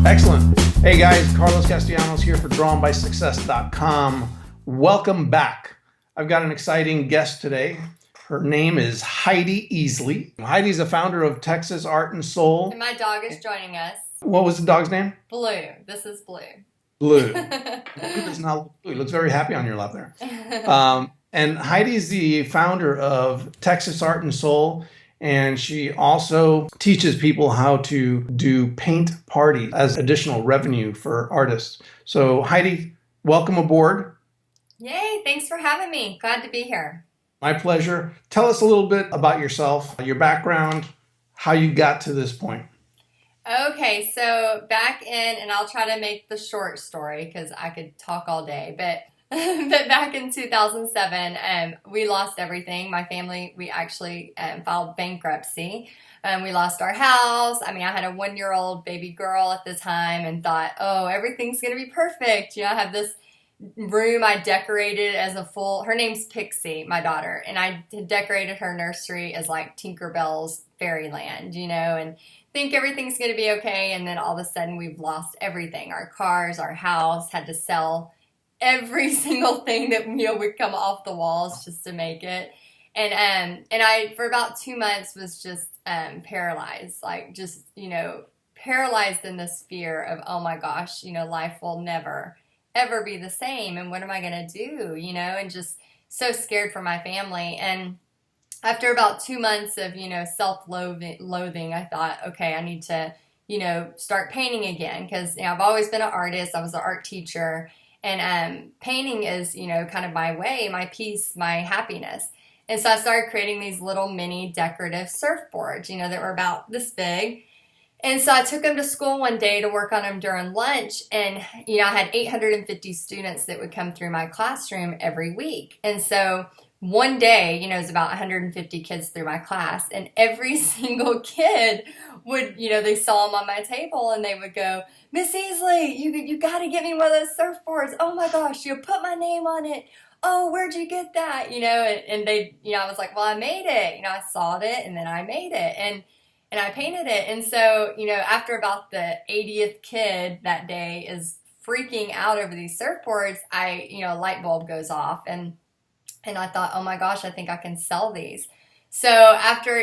Excellent. Hey guys, Carlos Castellanos here for DrawnBySuccess.com. Welcome back. I've got an exciting guest today. Her name is Heidi Easley. Heidi's the founder of Texas Art and Soul. And my dog is joining us. What was the dog's name? Blue. This is Blue. Blue. Blue does not look blue. He looks very happy on your lap there. And Heidi's the founder of Texas Art and Soul. And she also teaches people how to do paint parties as additional revenue for artists. So Heidi, welcome aboard. Yay, thanks for having me. Glad to be here. My pleasure. Tell us a little bit about yourself, your background, how you got to this point. Okay, so back in, and I'll try to make the short story because I could talk all day, but back in 2007, we lost everything. My family, we actually filed bankruptcy. We lost our house. I had a 1-year-old baby girl at the time and thought, oh, everything's going to be perfect. I have this room I decorated as a full, her name's Pixie, my daughter, and I decorated her nursery as like Tinkerbell's fairyland, and think everything's going to be okay. And then all of a sudden we've lost everything. Our cars, our house, had to sell every single thing that would come off the walls just to make it. And I for about 2 months was just paralyzed, paralyzed in this fear of, oh my gosh, life will never ever be the same, and what am I going to do, and just so scared for my family. And after about 2 months of self-loathing, I thought, okay, I need to start painting again, because I've always been an artist. I was an art teacher. And painting is, kind of my way, my peace, my happiness. And so I started creating these little mini decorative surfboards, that were about this big. And so I took them to school one day to work on them during lunch. And, I had 850 students that would come through my classroom every week. And so one day, it was about 150 kids through my class. And every single kid would, they saw them on my table and they would go, Miss Easley, you got to get me one of those surfboards. Oh my gosh, you put my name on it. Oh, where'd you get that? And they, I was like, well, I made it. I sawed it and then I made it and I painted it. And so, after about the 80th kid that day is freaking out over these surfboards, a light bulb goes off and I thought, oh my gosh, I think I can sell these. So after,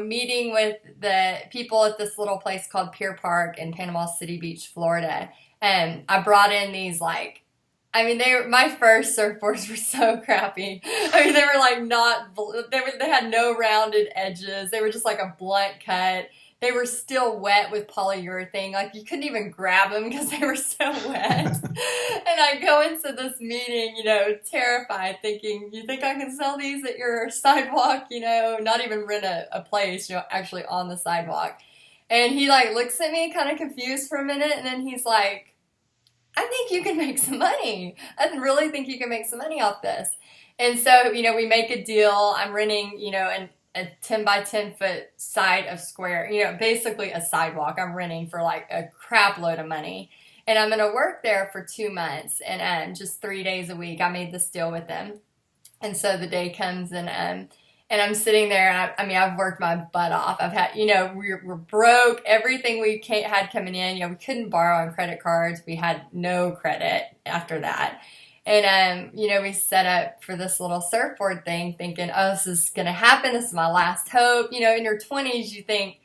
meeting with the people at this little place called Pier Park in Panama City Beach, Florida, I brought in these my first surfboards were so crappy. They were they had no rounded edges. They were just like a blunt cut. They were still wet with polyurethane. You couldn't even grab them because they were so wet. And I go into this meeting, terrified, thinking, you think I can sell these at your sidewalk? Not even rent a place, actually on the sidewalk. And he looks at me kind of confused for a minute. And then he's like, I think you can make some money. I really think you can make some money off this. And so, we make a deal. I'm renting, a 10 by 10 foot side of square, basically a sidewalk. I'm renting for a crap load of money. And I'm going to work there for 2 months and just 3 days a week. I made this deal with them. And so the day comes and I'm sitting there and I've worked my butt off. I've had, we're broke. Everything we had coming in, we couldn't borrow on credit cards. We had no credit after that. And, we set up for this little surfboard thing thinking, oh, this is going to happen. This is my last hope. In your 20s, you think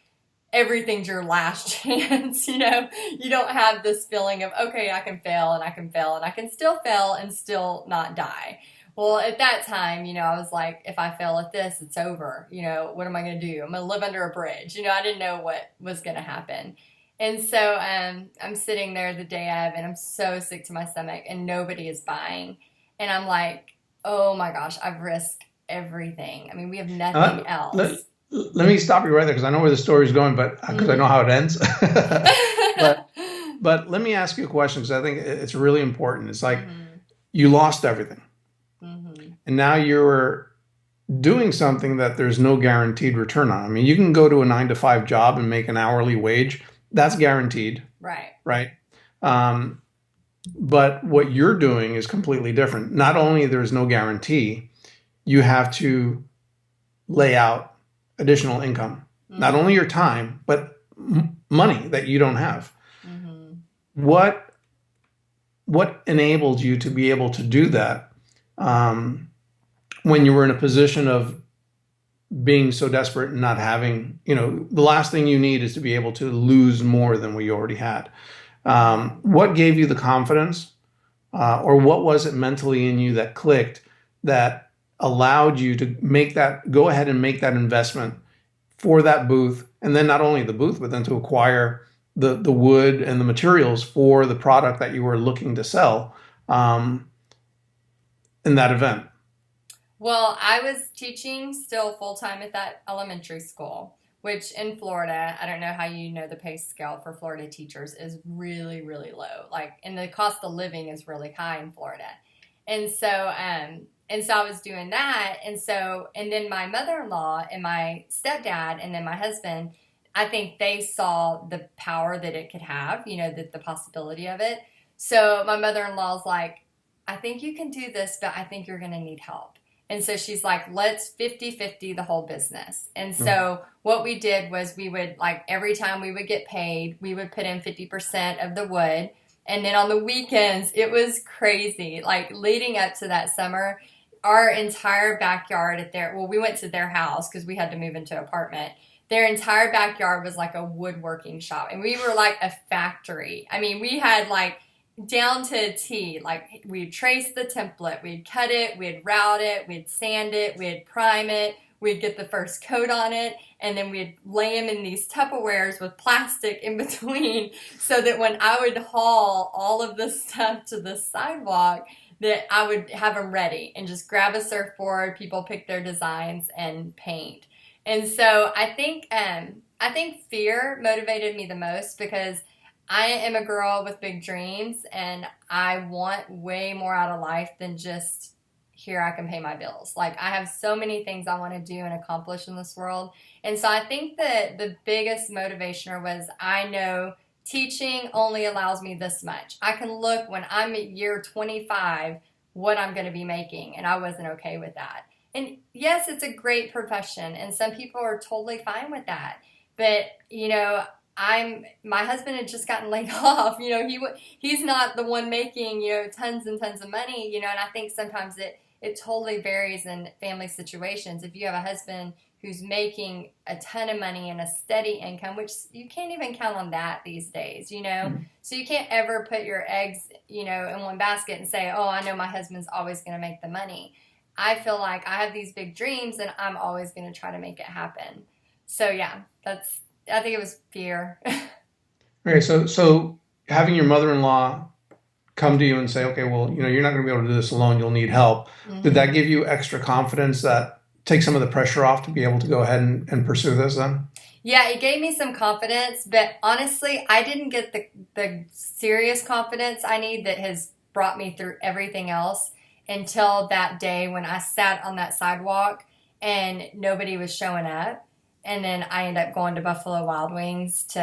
everything's your last chance. You don't have this feeling of, okay, I can fail and I can fail and I can still fail and still not die. Well, at that time, I was like, if I fail at this, it's over. What am I going to do? I'm going to live under a bridge. I didn't know what was going to happen. And so I'm sitting there the day of, and I'm so sick to my stomach, and nobody is buying. And I'm like, oh my gosh, I've risked everything. We have nothing else. Let me stop you right there because I know where the story is going, but because I know how it ends. but let me ask you a question because I think it's really important. It's like you lost everything, and now you're doing something that there's no guaranteed return on. You can go to a 9-to-5 job and make an hourly wage. That's guaranteed. Right. But what you're doing is completely different. Not only there's no guarantee, you have to lay out additional income. Not only your time, but money that you don't have. what what enabled you to be able to do that um, when you were in a position of being so desperate and not having, the last thing you need is to be able to lose more than what you already had. What gave you the confidence, or what was it mentally in you that clicked that allowed you to go ahead and make that investment for that booth, and then not only the booth, but then to acquire the wood and the materials for the product that you were looking to sell um, in that event? Well, I was teaching still full time at that elementary school, which in Florida, I don't know how you know the pay scale for Florida teachers is really, really low. Like, and the cost of living is really high in Florida. And so I was doing that. And then my mother-in-law and my stepdad and then my husband, I think they saw the power that it could have, the possibility of it. So my mother-in-law's like, I think you can do this, but I think you're going to need help. And so she's like, let's 50-50 the whole business. And so what we did was we would, like, every time we would get paid, we would put in 50% of the wood. And then on the weekends, it was crazy. Like, leading up to that summer, our entire backyard we went to their house because we had to move into an apartment. Their entire backyard was like a woodworking shop. And we were like a factory. I mean, we had like down to a T. Like, we'd trace the template, we'd cut it, we'd route it, we'd sand it, we'd prime it, we'd get the first coat on it, and then we'd lay them in these Tupperwares with plastic in between so that when I would haul all of this stuff to the sidewalk, that I would have them ready and just grab a surfboard, people pick their designs and paint. And so I think fear motivated me the most because I am a girl with big dreams and I want way more out of life than just here I can pay my bills. Like, I have so many things I want to do and accomplish in this world. And so I think that the biggest motivationer was, I know teaching only allows me this much. I can look when I'm at year 25 what I'm going to be making, and I wasn't okay with that. And yes, it's a great profession and some people are totally fine with that. But, my husband had just gotten laid off. He's not the one making, tons and tons of money, and I think sometimes it totally varies in family situations. If you have a husband who's making a ton of money and a steady income, which you can't even count on that these days, So you can't ever put your eggs, in one basket and say, oh, I know my husband's always going to make the money. I feel like I have these big dreams and I'm always going to try to make it happen. So yeah, I think it was fear. Okay, so having your mother-in-law come to you and say, okay, well, you're not going to be able to do this alone. You'll need help. Mm-hmm. Did that give you extra confidence that take some of the pressure off to be able to go ahead and pursue this then? Yeah, it gave me some confidence, but honestly, I didn't get the serious confidence I need that has brought me through everything else until that day when I sat on that sidewalk and nobody was showing up. And then I ended up going to Buffalo Wild Wings to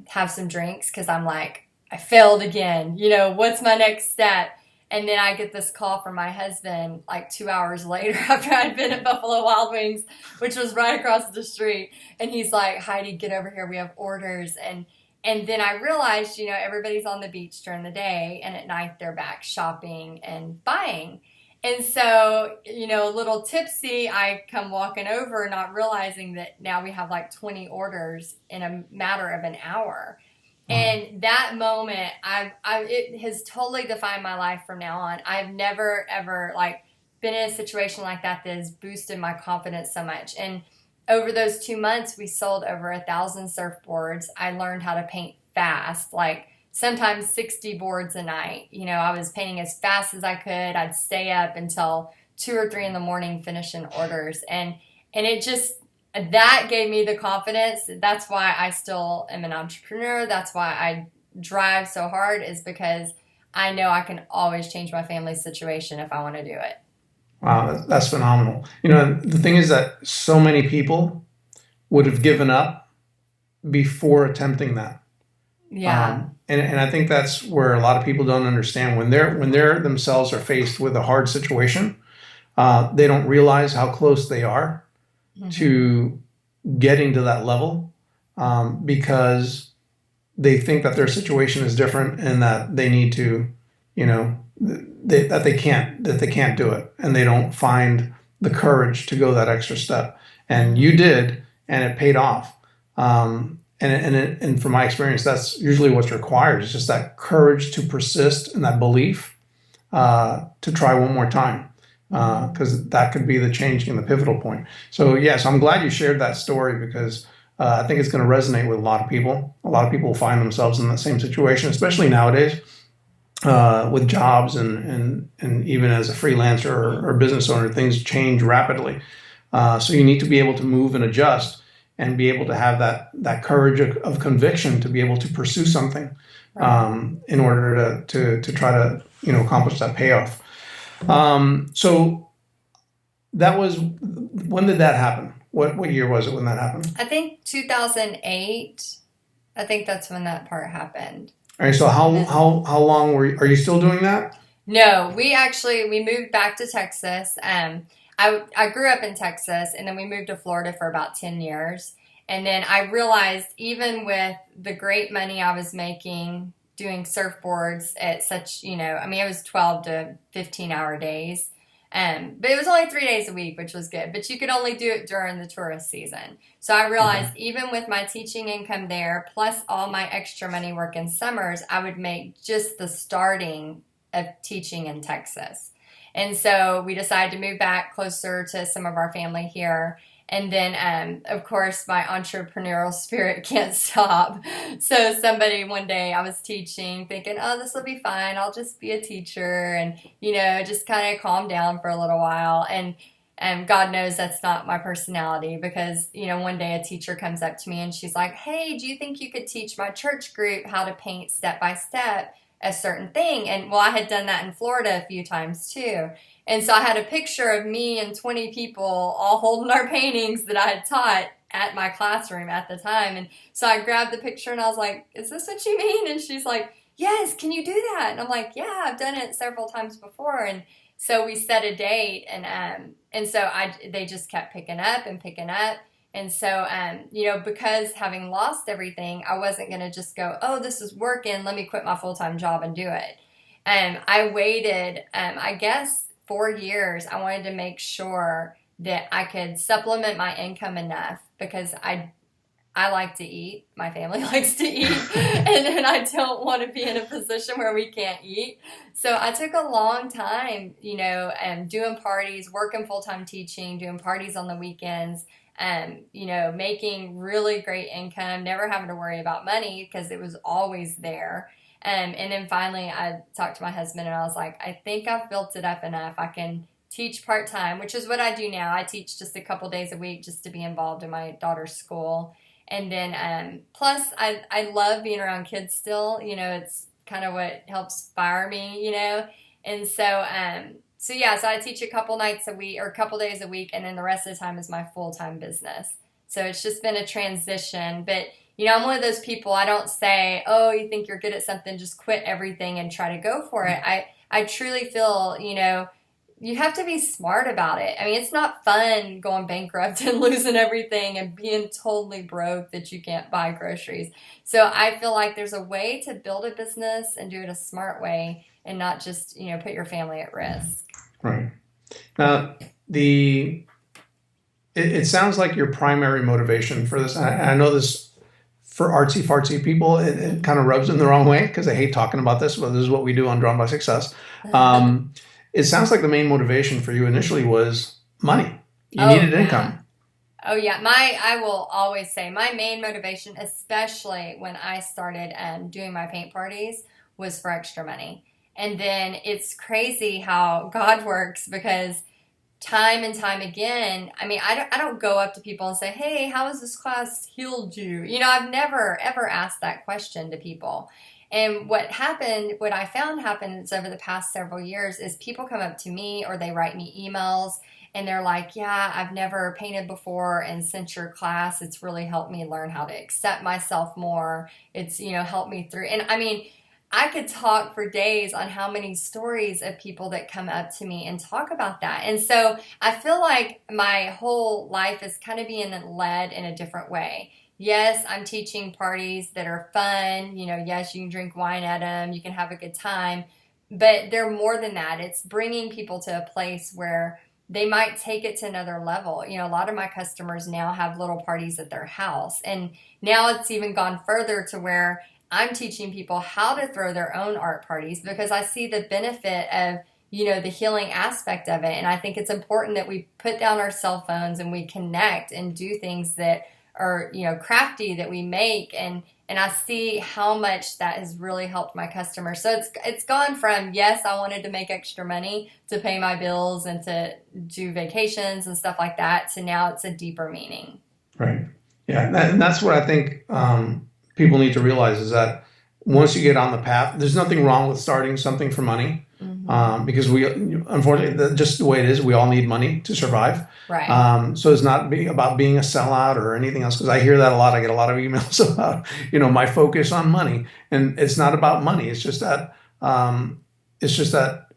have some drinks because I'm like, I failed again. What's my next step? And then I get this call from my husband like 2 hours later after I'd been at Buffalo Wild Wings, which was right across the street. And he's like, Heidi, get over here. We have orders. And then I realized, everybody's on the beach during the day and at night they're back shopping and buying. And so, a little tipsy, I come walking over not realizing that now we have like 20 orders in a matter of an hour. And that moment, it has totally defined my life from now on. I've never, ever been in a situation like that has boosted my confidence so much. And over those 2 months, we sold over 1,000 surfboards. I learned how to paint fast, like sometimes 60 boards a night. I was painting as fast as I could. I'd stay up until 2 or 3 in the morning finishing orders. And it just, that gave me the confidence. That's why I still am an entrepreneur. That's why I drive so hard, is because I know I can always change my family's situation if I want to do it. Wow, that's phenomenal. The thing is that so many people would have given up before attempting that. Yeah. And I think that's where a lot of people don't understand when they're themselves are faced with a hard situation, they don't realize how close they are to getting to that level, because they think that their situation is different and that they need to, you know, that they can't do it, and they don't find the courage to go that extra step. And you did, and it paid off. And from my experience, that's usually what's required. It's just that courage to persist and that belief to try one more time, because that could be the changing, the pivotal point. So yes, I'm glad you shared that story, because I think it's going to resonate with a lot of people. A lot of people find themselves in the same situation, especially nowadays, with jobs and even as a freelancer or business owner, things change rapidly. So you need to be able to move and adjust, and be able to have that courage of conviction to be able to pursue something, in order to try to, accomplish that payoff. So that was, when did that happen? What year was it when that happened? I think 2008. I think that's when that part happened. All right. So how long are you still doing that? No, we moved back to Texas. I grew up in Texas, and then we moved to Florida for about 10 years. And then I realized, even with the great money I was making doing surfboards at such, it was 12 to 15-hour days. But it was only 3 days a week, which was good. But you could only do it during the tourist season. So I realized, even with my teaching income there, plus all my extra money working summers, I would make just the starting of teaching in Texas. And so we decided to move back closer to some of our family here. And then, of course, my entrepreneurial spirit can't stop. So one day I was teaching, thinking, oh, this will be fine. I'll just be a teacher, and, just kind of calm down for a little while. And God knows that's not my personality, because, one day a teacher comes up to me and she's like, hey, do you think you could teach my church group how to paint step by step a certain thing? And well, I had done that in Florida a few times too. And so I had a picture of me and 20 people all holding our paintings that I had taught at my classroom at the time. And so I grabbed the picture and I was like, is this what you mean? And she's like, yes, can you do that? And I'm like, yeah, I've done it several times before. And so we set a date, and so they just kept picking up. And so, because having lost everything, I wasn't going to just go, oh, this is working, let me quit my full-time job and do it. I waited, I guess, 4 years. I wanted to make sure that I could supplement my income enough, because I like to eat. My family likes to eat. And I don't want to be in a position where we can't eat. So I took a long time, doing parties, working full-time teaching, doing parties on the weekends, making really great income, never having to worry about money because it was always there. And then finally I talked to my husband and I was like, I think I've built it up enough. I can teach part-time, which is what I do now. I teach just a couple days a week just to be involved in my daughter's school. And then, plus I love being around kids still, it's kind of what helps fire me, And so, so I teach a couple nights a week or a couple days a week, and then the rest of the time is my full-time business. So it's just been a transition. But, I'm one of those people, I don't say, oh, you think you're good at something, just quit everything and try to go for it. I truly feel, you have to be smart about it. I mean, it's not fun going bankrupt and losing everything and being totally broke that you can't buy groceries. So I feel like there's a way to build a business and do it a smart way, and not just, put your family at risk. Right. Now, it sounds like your primary motivation for this, and I know this for artsy fartsy people, it kind of rubs them the wrong way because they hate talking about this, but this is what we do on Drawn by Success. It sounds like the main motivation for you initially was money. You needed income. Oh yeah, I will always say my main motivation, especially when I started doing my paint parties, was for extra money. And then it's crazy how God works, because time and time again, I don't go up to people and say, hey, how has this class healed you? I've never ever asked that question to people. And what I found happens over the past several years is people come up to me or they write me emails and they're like, yeah, I've never painted before, and since your class, it's really helped me learn how to accept myself more. It's, helped me through. And I could talk for days on how many stories of people that come up to me and talk about that. And so I feel like my whole life is kind of being led in a different way. Yes, I'm teaching parties that are fun. Yes, you can drink wine at them, you can have a good time, but they're more than that. It's bringing people to a place where they might take it to another level. A lot of my customers now have little parties at their house, and now it's even gone further to where I'm teaching people how to throw their own art parties because I see the benefit of the healing aspect of it. And I think it's important that we put down our cell phones and we connect and do things that are, crafty, that we make. And I see how much that has really helped my customers. So it's gone from, yes, I wanted to make extra money to pay my bills and to do vacations and stuff like that, to now it's a deeper meaning. Right. Yeah. And that's what I think people need to realize is that once you get on the path, there's nothing wrong with starting something for money. Because we, unfortunately, just the way it is, we all need money to survive. Right. So it's not about being a sellout or anything else, because I hear that a lot. I get a lot of emails about, my focus on money, and it's not about money. It's just that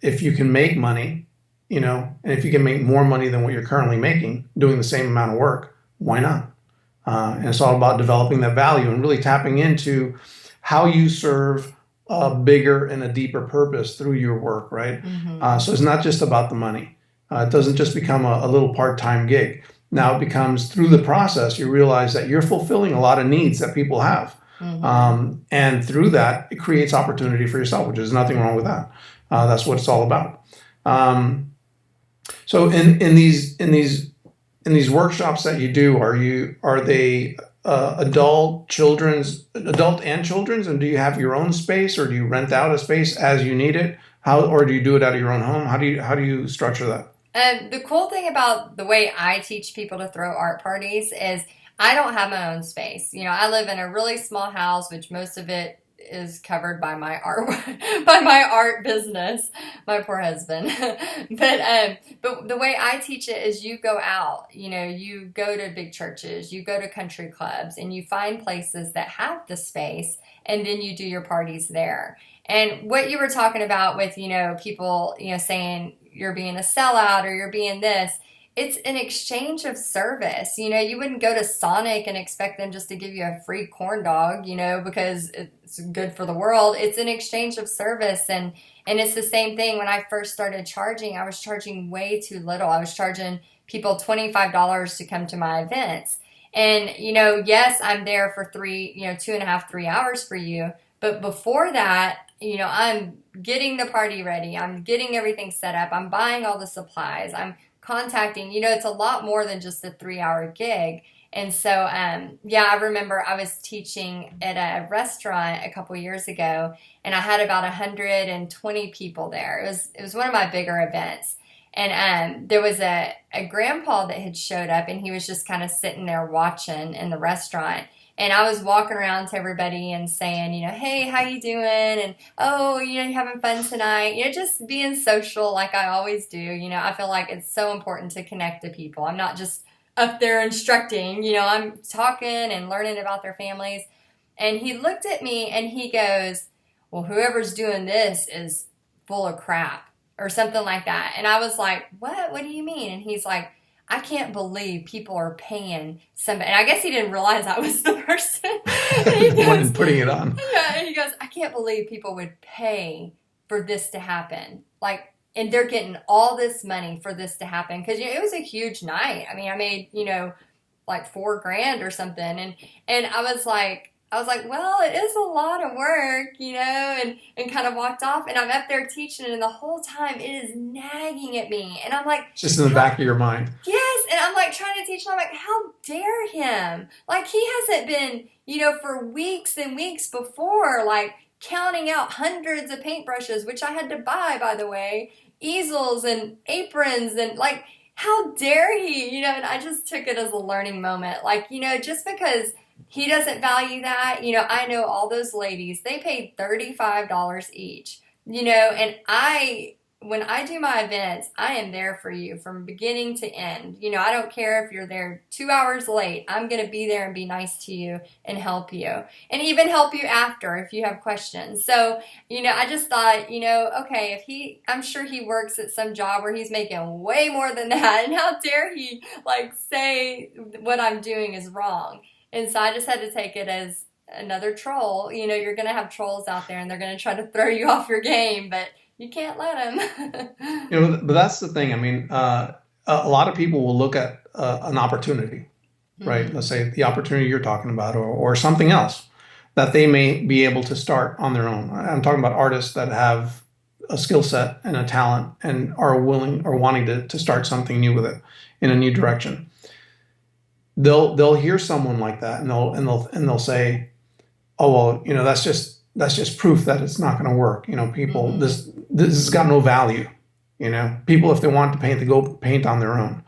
if you can make money, and if you can make more money than what you're currently making, doing the same amount of work, why not? And it's all about developing that value and really tapping into how you serve a bigger and a deeper purpose through your work, right? So it's not just about the money. It doesn't just become a little part-time gig. Now it becomes, through the process, you realize that you're fulfilling a lot of needs that people have. And through that, it creates opportunity for yourself, which is nothing wrong with that. That's what it's all about. So in these workshops that you do, are they adult and children's, and do you have your own space, or do you rent out a space as you need it? Or do you do it out of your own home? How do you structure that? The cool thing about the way I teach people to throw art parties is I don't have my own space. I live in a really small house, which most of it is covered by my art by my art business, my poor husband. But the way I teach it is you go out, you go to big churches, you go to country clubs, and you find places that have the space, and then you do your parties there. And what you were talking about with, people, saying you're being a sellout or you're being this, it's an exchange of service. You wouldn't go to Sonic and expect them just to give you a free corn dog, because it's good for the world. It's an exchange of service. And it's the same thing. When I first started charging, I was charging way too little. I was charging people $25 to come to my events. And, yes, I'm there for 2.5, 3 hours for you. But before that, I'm getting the party ready. I'm getting everything set up. I'm buying all the supplies. I'm contacting, it's a lot more than just a 3-hour gig. And so, I remember I was teaching at a restaurant a couple years ago, and I had about 120 people there. It was one of my bigger events. And there was a grandpa that had showed up, and he was just kind of sitting there watching in the restaurant. And I was walking around to everybody and saying, hey, how you doing? And, oh, you having fun tonight? Just being social like I always do. I feel like it's so important to connect to people. I'm not just up there instructing, I'm talking and learning about their families. And he looked at me and he goes, well, whoever's doing this is full of crap or something like that. And I was like, what? What do you mean? And he's like, I can't believe people are paying somebody. And I guess he didn't realize I was the person. And putting it on. Yeah, and he goes, I can't believe people would pay for this to happen. And they're getting all this money for this to happen. Because, it was a huge night. I mean, I made, like $4,000 or something. And I was like, well, it is a lot of work, and kind of walked off. And I'm up there teaching, and the whole time it is nagging at me. And I'm like, it's just in the back of your mind. Yes. And I'm like trying to teach him. I'm like, how dare him? Like, he hasn't been, for weeks and weeks before, like counting out hundreds of paintbrushes, which I had to buy, by the way, easels and aprons, and like, how dare he, and I just took it as a learning moment. Like, just because he doesn't value that. I know all those ladies, they paid $35 each, and when I do my events, I am there for you from beginning to end. I don't care if you're there 2 hours late. I'm going to be there and be nice to you and help you, and even help you after if you have questions. So, I just thought, okay, I'm sure he works at some job where he's making way more than that. And how dare he say what I'm doing is wrong? And so I just had to take it as another troll. You know, you're going to have trolls out there and they're going to try to throw you off your game, but you can't let them. But that's the thing. I mean, a lot of people will look at an opportunity, right? Mm-hmm. Let's say the opportunity you're talking about, or something else that they may be able to start on their own. I'm talking about artists that have a skill set and a talent and are willing or wanting to start something new with it in a new direction. They'll hear someone like that and they'll say, oh well, that's just proof that it's not going to work. People, Mm-hmm. this has got no value. People, if they want to paint, they go paint on their own.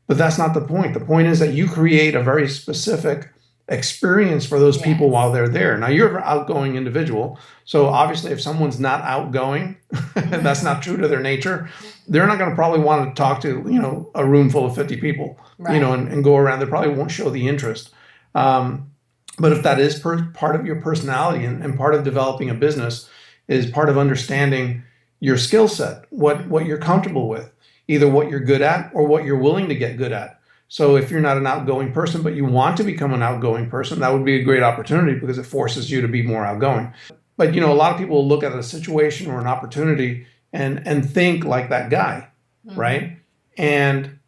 But that's not the point. The point is that you create a very specific experience for those people while Yes. they're there. Now you're an outgoing individual, so obviously if someone's not outgoing, that's not true to their nature. They're not going to probably want to talk to a room full of 50 people, Right. and go around. They probably won't show the interest. Um, but if that is part of your personality and part of developing a business is part of understanding your skill set, what you're comfortable with, either what you're good at or what you're willing to get good at. So if you're not an outgoing person, but you want to become an outgoing person, that would be a great opportunity because it forces you to be more outgoing. But a lot of people will look at a situation or an opportunity and think like that guy, Mm-hmm. right? And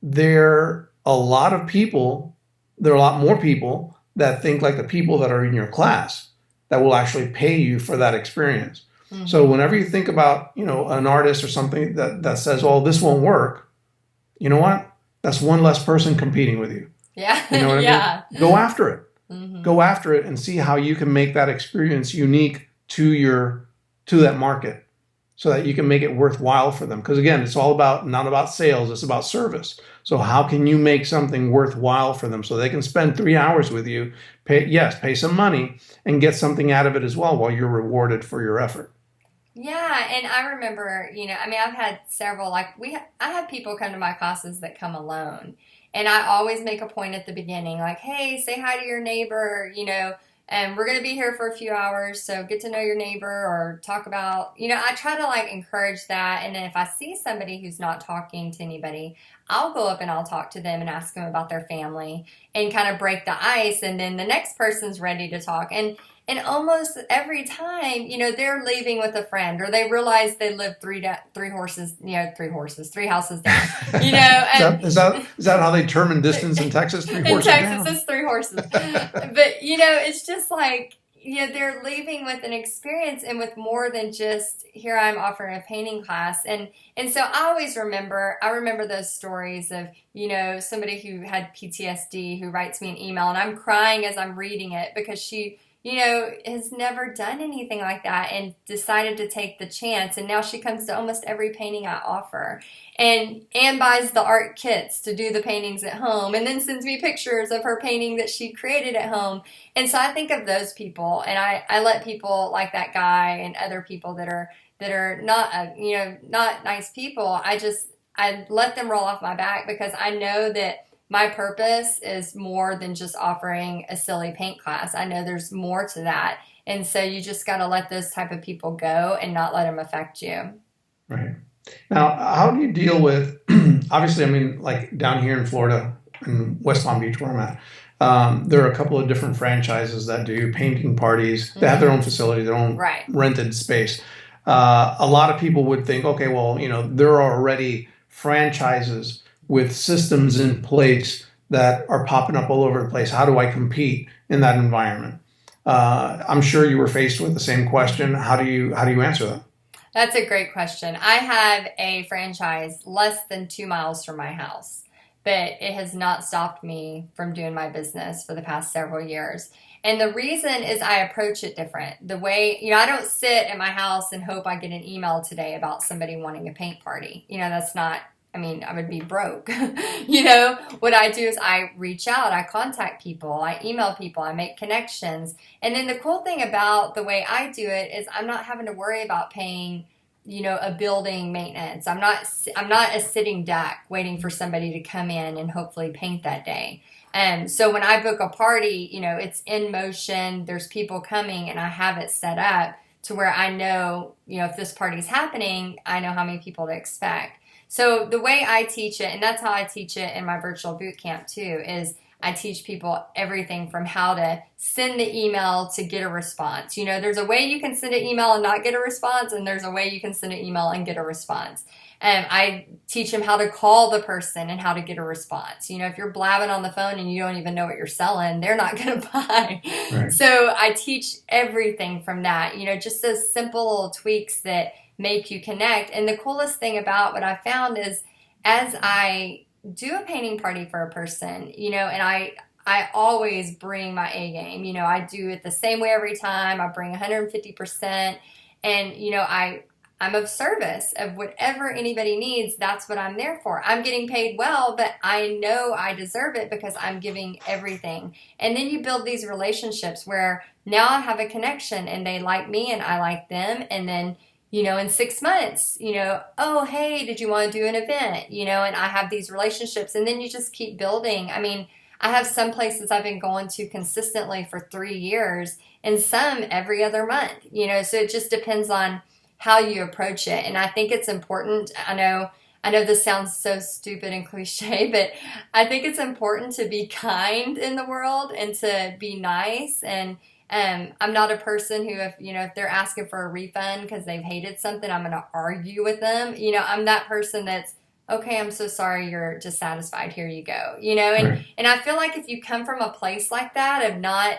there a lot of people, there are a lot more people that think like the people that are in your class that will actually pay you for that experience. So Mm-hmm. whenever you think about, an artist or something that says, "Oh, this won't work," you know what? That's one less person competing with you. Yeah. You know what I mean? Yeah. Go after it. Mm-hmm. Go after it and see how you can make that experience unique to that market so that you can make it worthwhile for them. Because again, it's all about not about sales, it's about service. So how can you make something worthwhile for them so they can spend 3 hours with you, pay some money and get something out of it as well while you're rewarded for your effort. Yeah, and I remember, I mean, I've had several, like, I have people come to my classes that come alone. And I always make a point at the beginning, like, hey, say hi to your neighbor, and we're going to be here for a few hours, so get to know your neighbor or talk about, I try to, like, encourage that. And then if I see somebody who's not talking to anybody, I'll go up and I'll talk to them and ask them about their family and kind of break the ice. And then the next person's ready to talk. And almost every time, they're leaving with a friend, or they realize they live three houses down, is and that is that is that how they determine distance in Texas? Three in horses Texas down. it's three horses. But, it's just like, they're leaving with an experience and with more than just here I'm offering a painting class. And so I remember those stories of, somebody who had PTSD who writes me an email and I'm crying as I'm reading it because she has never done anything like that and decided to take the chance. And now she comes to almost every painting I offer and buys the art kits to do the paintings at home and then sends me pictures of her painting that she created at home. And so I think of those people and I let people like that guy and other people that are not, not nice people. I let them roll off my back because I know that my purpose is more than just offering a silly paint class. I know there's more to that. And so you just got to let those type of people go and not let them affect you. Right. Now, how do you deal with, obviously, I mean, like down here in Florida, in West Palm Beach, where I'm at, there are a couple of different franchises that do painting parties. They have their own Mm-hmm. facility, their own Right. rented space. A lot of people would think, okay, well, there are already franchises with systems in place that are popping up all over the place. How do I compete in that environment? I'm sure you were faced with the same question. How do you answer that? That's a great question. I have a franchise less than 2 miles from my house, but it has not stopped me from doing my business for the past several years. And the reason is I approach it different. The way, I don't sit at my house and hope I get an email today about somebody wanting a paint party. That's not, I mean, I would be broke. What I do is I reach out, I contact people, I email people, I make connections. And then the cool thing about the way I do it is I'm not having to worry about paying, a building maintenance. I'm not a sitting duck waiting for somebody to come in and hopefully paint that day. So when I book a party, it's in motion, there's people coming and I have it set up to where I know, if this party's happening, I know how many people to expect. So the way I teach it, and that's how I teach it in my virtual boot camp too, is I teach people everything from how to send the email to get a response. You know, there's a way you can send an email and not get a response, and there's a way you can send an email and get a response. And I teach them how to call the person and how to get a response. You know, if you're blabbing on the phone and you don't even know what you're selling, they're not going to buy. Right. So I teach everything from that, you know, just those simple little tweaks that make you connect. And the coolest thing about what I found is as I do a painting party for a person, you know, and I always bring my A game. You know, I do it the same way every time. I bring 150%. And, you know, I'm of service of whatever anybody needs. That's what I'm there for. I'm getting paid well, but I know I deserve it because I'm giving everything. And then you build these relationships where now I have a connection and they like me and I like them. And then, you know, in 6 months, you know, oh, hey, did you want to do an event? You know, and I have these relationships and then you just keep building. I mean, I have some places I've been going to consistently for 3 years and some every other month, you know, so it just depends on how you approach it. And I think it's important. I know this sounds so stupid and cliche, but I think it's important to be kind in the world and to be nice. And I'm not a person who, if they're asking for a refund because they've hated something, I'm going to argue with them. You know, I'm that person that's, okay, I'm so sorry you're dissatisfied. Here you go. You know, and, Right. and I feel like if you come from a place like that of not,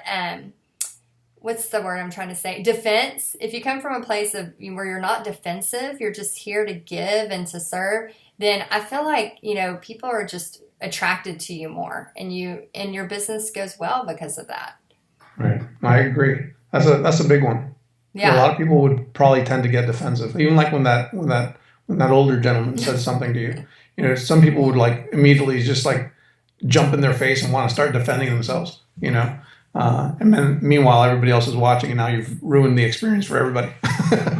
what's the word I'm trying to say? Defense. If you come from a place of where you're not defensive, you're just here to give and to serve, then I feel like, you know, people are just attracted to you more and your business goes well because of that. Right. I agree. That's a big one. Yeah. A lot of people would probably tend to get defensive, even like when that older gentleman says something to you. You know, some people would like immediately just like jump in their face and want to start defending themselves. You know, and then meanwhile everybody else is watching, and now you've ruined the experience for everybody.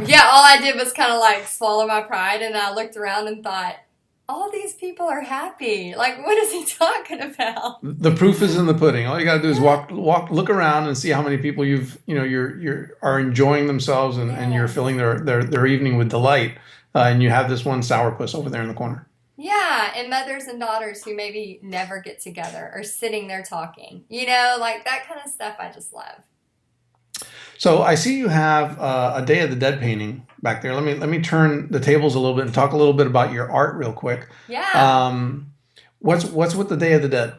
Yeah. All I did was kind of like swallow my pride, and I looked around and thought, all these people are happy. Like, what is he talking about? The proof is in the pudding. All you got to do is look around and see how many people you're are enjoying themselves and you're filling their evening with delight. And you have this one sourpuss over there in the corner. Yeah, and mothers and daughters who maybe never get together or sitting there talking. You know, like that kind of stuff I just love. So I see you have a Day of the Dead painting back there. Let me turn the tables a little bit and talk a little bit about your art real quick. Yeah. What's with the Day of the Dead?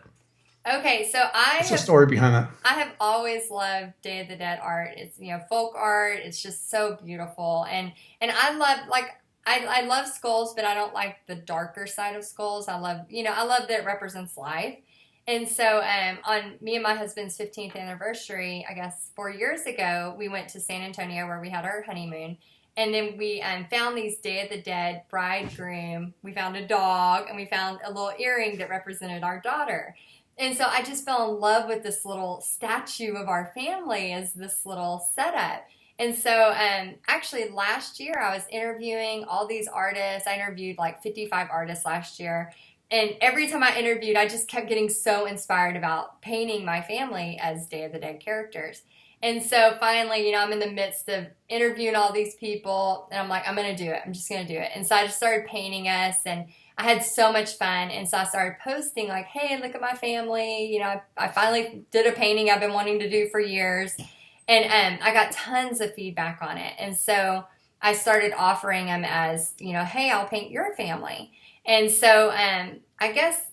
Okay, so What's the story behind that? I have always loved Day of the Dead art. It's, you know, folk art. It's just so beautiful. And I love, like, I love skulls, but I don't like the darker side of skulls. I love that it represents life. And so on me and my husband's 15th anniversary, I guess 4 years ago, we went to San Antonio where we had our honeymoon. And then we found these Day of the Dead bridegroom. We found a dog, and we found a little earring that represented our daughter. And so I just fell in love with this little statue of our family as this little setup. And so actually last year I was interviewing all these artists. I interviewed like 55 artists last year. And every time I interviewed, I just kept getting so inspired about painting my family as Day of the Dead characters. And so finally, you know, I'm in the midst of interviewing all these people, and I'm like, I'm going to do it. I'm just going to do it. And so I just started painting us, and I had so much fun. And so I started posting like, hey, look at my family. You know, I finally did a painting I've been wanting to do for years. And I got tons of feedback on it. And so I started offering them as, you know, hey, I'll paint your family. And so I guess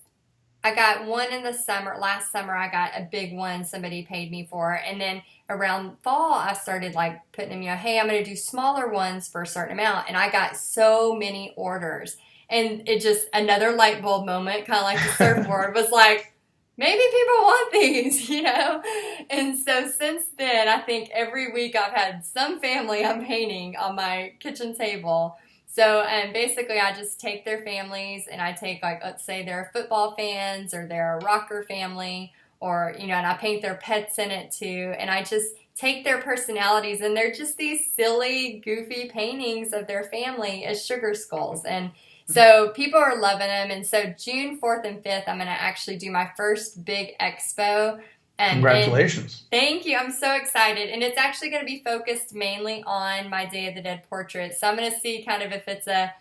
I got one in the summer. Last summer, I got a big one somebody paid me for. And then around fall, I started like putting them, you know, hey, I'm going to do smaller ones for a certain amount. And I got so many orders. And it just, another light bulb moment, kind of like the surfboard, was like, maybe people want these, you know? And so since then, I think every week I've had some family I'm painting on my kitchen table. So basically I just take their families and I take, like, let's say they're football fans or they're a rocker family, or, you know, and I paint their pets in it too. And I just take their personalities, and they're just these silly, goofy paintings of their family as sugar skulls. And so people are loving them. And so June 4th and 5th, I'm going to actually do my first big expo. Congratulations. Thank you. I'm so excited. And it's actually going to be focused mainly on my Day of the Dead portraits. So I'm going to see kind of if it's a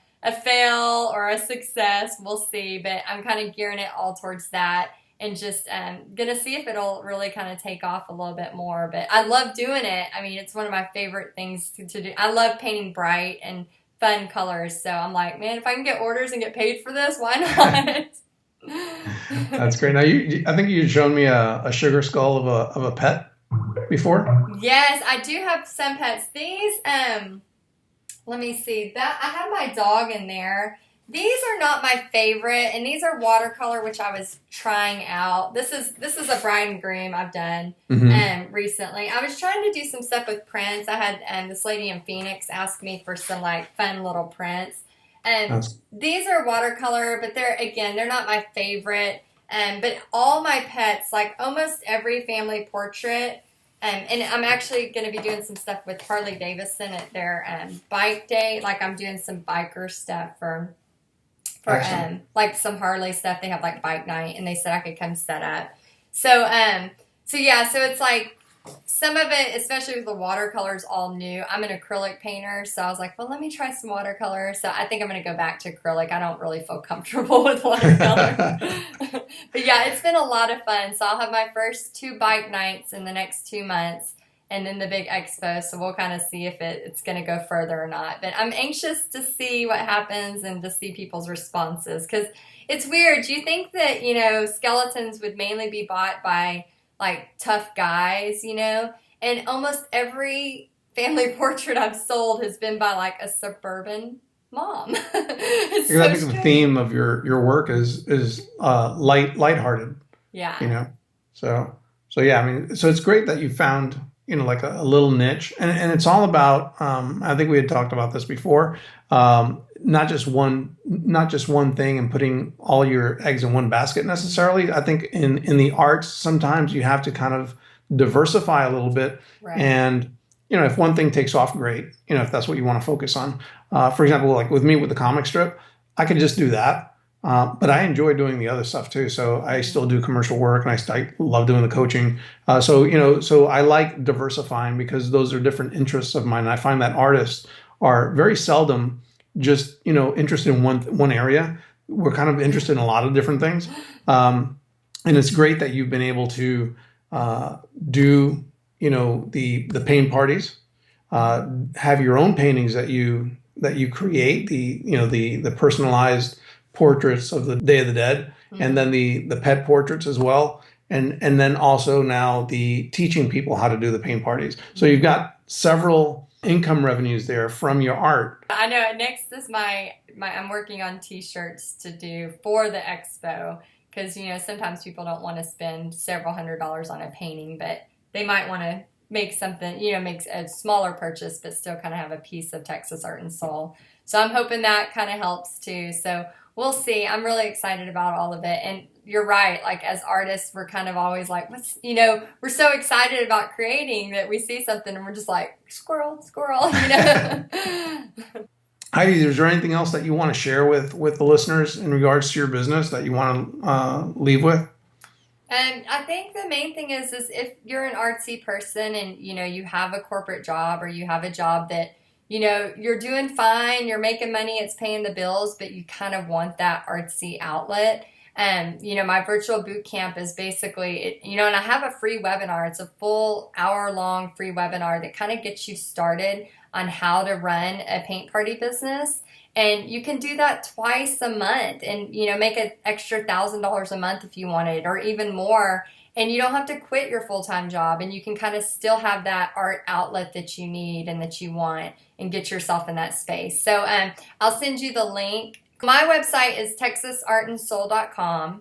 fail or a success. We'll see. But I'm kind of gearing it all towards that. and just gonna see if it'll really kind of take off a little bit more. But I love doing it. I mean, it's one of my favorite things to do. I love painting bright and fun colors. So I'm like, man, if I can get orders and get paid for this, why not? That's great. Now, I think you'd shown me a sugar skull of a pet before. Yes, I do have some pets. These, let me see. That I have my dog in there. These are not my favorite, and these are watercolor, which I was trying out. This is a bride and groom I've done recently. I was trying to do some stuff with prints. I had this lady in Phoenix ask me for some like fun little prints. These are watercolor, but they're not my favorite. But all my pets, like almost every family portrait, and I'm actually going to be doing some stuff with Harley Davidson at their bike day. Like I'm doing some biker stuff for like some Harley stuff. They have like bike night, and they said I could come set up. So yeah, so it's like some of it, especially with the watercolors, all new. I'm an acrylic painter, so I was like, well, let me try some watercolor. So I think I'm going to go back to acrylic. I don't really feel comfortable with watercolor. But yeah, it's been a lot of fun. So I'll have my first 2 bike nights in the next 2 months, and then the big expo. So we'll kind of see if it's going to go further or not. But I'm anxious to see what happens and to see people's responses, because it's weird. You think that, skeletons would mainly be bought by like tough guys, and almost every family portrait I've sold has been by like a suburban mom. It's I think the theme of your work is lighthearted. Yeah. So yeah, I mean, so it's great that you found like a little niche, and it's all about. I think we had talked about this before. Not just one thing and putting all your eggs in one basket necessarily. I think in the arts, sometimes you have to kind of diversify a little bit. Right. And, if one thing takes off, great. If that's what you want to focus on. For example, like with me with the comic strip, I could just do that. But I enjoy doing the other stuff too. So I still do commercial work, and I love doing the coaching. So I like diversifying because those are different interests of mine. And I find that artists are very seldom just, interested in one area. We're kind of interested in a lot of different things. And it's great that you've been able to do, the paint parties, have your own paintings that you create, the personalized portraits of the Day of the Dead, and then the pet portraits as well. And then also now the teaching people how to do the paint parties. So you've got several income revenues there from your art. I know. Next is my I'm working on t-shirts to do for the expo, because sometimes people don't want to spend several $100s on a painting, but they might want to make something, make a smaller purchase but still kind of have a piece of Texas art and soul. So I'm hoping that kind of helps too. So we'll see. I'm really excited about all of it. And you're right. Like as artists, we're kind of always like, we're so excited about creating that we see something and we're just like, squirrel. Heidi, is there anything else that you want to share with the listeners in regards to your business that you want to leave with? And I think the main thing is if you're an artsy person and, you have a corporate job, or you have a job that, you're doing fine, you're making money, it's paying the bills, but you kind of want that artsy outlet. And, my virtual boot camp is basically, and I have a free webinar. It's a full hour-long free webinar that kind of gets you started on how to run a paint party business. And you can do that twice a month and, make an extra $1,000 a month if you wanted, or even more. And you don't have to quit your full-time job, and you can kind of still have that art outlet that you need and that you want and get yourself in that space. So I'll send you the link. My website is texasartandsoul.com.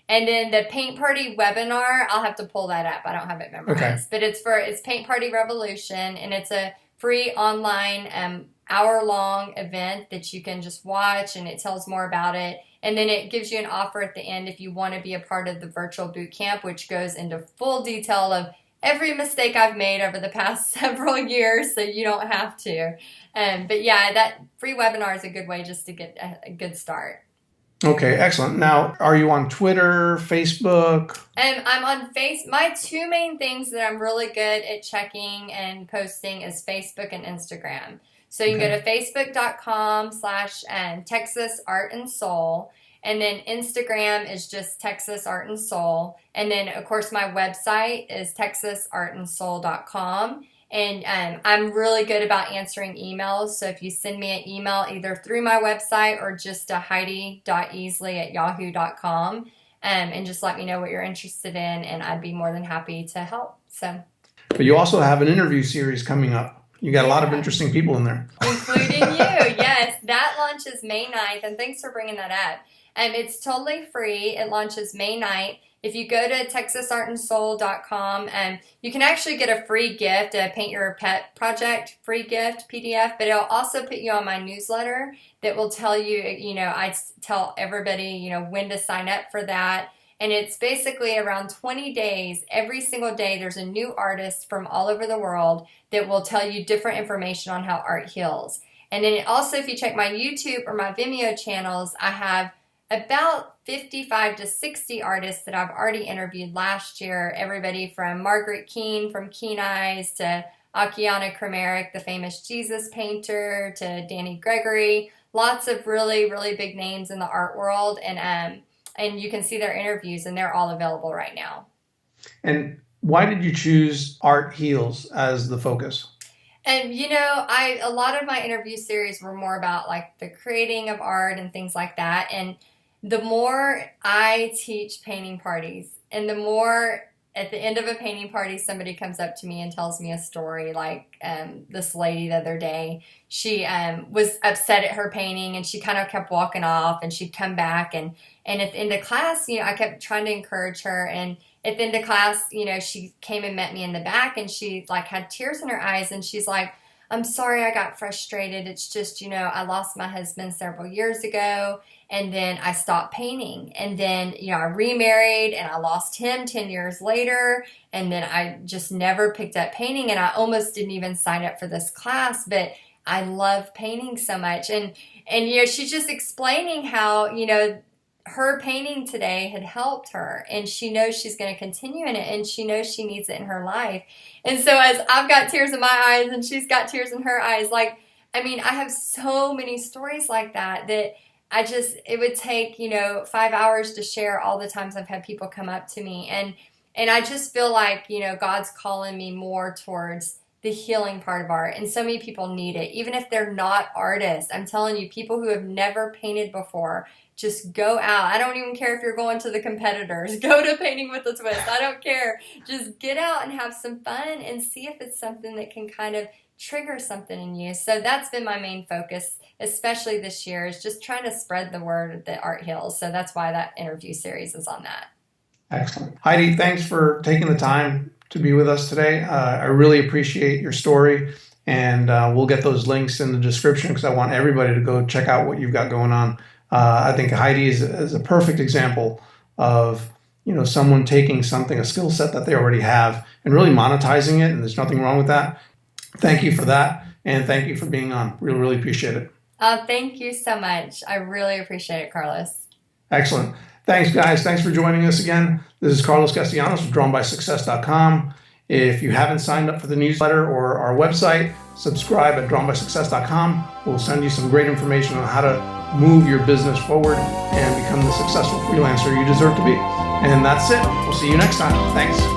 And then the paint party webinar, I'll have to pull that up. I don't have it memorized. Okay. But it's Paint Party Revolution, and it's a free online hour-long event that you can just watch, and it tells more about it. And then it gives you an offer at the end if you want to be a part of the virtual boot camp, which goes into full detail of every mistake I've made over the past several years, so you don't have to. But yeah, that free webinar is a good way just to get a good start. Okay, excellent. Now, are you on Twitter, Facebook? I'm on My 2 main things that I'm really good at checking and posting is Facebook and Instagram. So you can go to facebook.com/Texas Art and Soul. And then Instagram is just Texas Art and Soul. And then, of course, my website is texasartandsoul.com. And I'm really good about answering emails. So if you send me an email either through my website or just to heidi.easley@yahoo.com, and just let me know what you're interested in, and I'd be more than happy to help. So, but you also have an interview series coming up. You got a lot of interesting people in there. Including you, yes. That launches May 9th, and thanks for bringing that up. It's totally free. It launches May 9th. If you go to texasartandsoul.com, you can actually get a free gift, a Paint Your Pet Project free gift PDF, but it'll also put you on my newsletter that will tell you, I tell everybody, when to sign up for that. And it's basically around 20 days. Every single day, there's a new artist from all over the world that will tell you different information on how art heals. And then also, if you check my YouTube or my Vimeo channels, I have about 55 to 60 artists that I've already interviewed last year. Everybody from Margaret Keane from Keen Eyes to Akiana Krameric, the famous Jesus painter, to Danny Gregory. Lots of really, really big names in the art world. And you can see their interviews, and they're all available right now. And why did you choose Art Heals as the focus? And, a lot of my interview series were more about like the creating of art and things like that. And the more I teach painting parties, and the more at the end of a painting party, somebody comes up to me and tells me a story. Like this lady the other day, she was upset at her painting, and she kind of kept walking off, and she'd come back. And at the end of class, I kept trying to encourage her. And at the end of class, she came and met me in the back, and she like had tears in her eyes, and she's like, "I'm sorry, I got frustrated. It's just, I lost my husband several years ago, and then I stopped painting. And then, I remarried, and I lost him 10 years later, and then I just never picked up painting, and I almost didn't even sign up for this class, but I love painting so much." And she's just explaining how, her painting today had helped her, and she knows she's going to continue in it, and she knows she needs it in her life. And so as I've got tears in my eyes and she's got tears in her eyes, I have so many stories like that it would take, 5 hours to share all the times I've had people come up to me. And I just feel like, God's calling me more towards the healing part of art. And so many people need it, even if they're not artists. I'm telling you, people who have never painted before, just go out. I don't even care if you're going to the competitors. Go to Painting with a Twist. I don't care. Just get out and have some fun and see if it's something that can kind of trigger something in you. So that's been my main focus, especially this year, is just trying to spread the word that art heals. So that's why that interview series is on that. Excellent. Heidi, thanks for taking the time to be with us today. I really appreciate your story, and we'll get those links in the description because I want everybody to go check out what you've got going on. I think Heidi is a perfect example of someone taking something, a skill set that they already have, and really monetizing it, and there's nothing wrong with that. Thank you for that, and thank you for being on. Really, really appreciate it. Thank you so much. I really appreciate it, Carlos. Excellent. Thanks, guys. Thanks for joining us again. This is Carlos Castellanos from DrawnBySuccess.com. If you haven't signed up for the newsletter or our website, subscribe at DrawnBySuccess.com. We'll send you some great information on how to move your business forward and become the successful freelancer you deserve to be. And that's it. We'll see you next time. Thanks.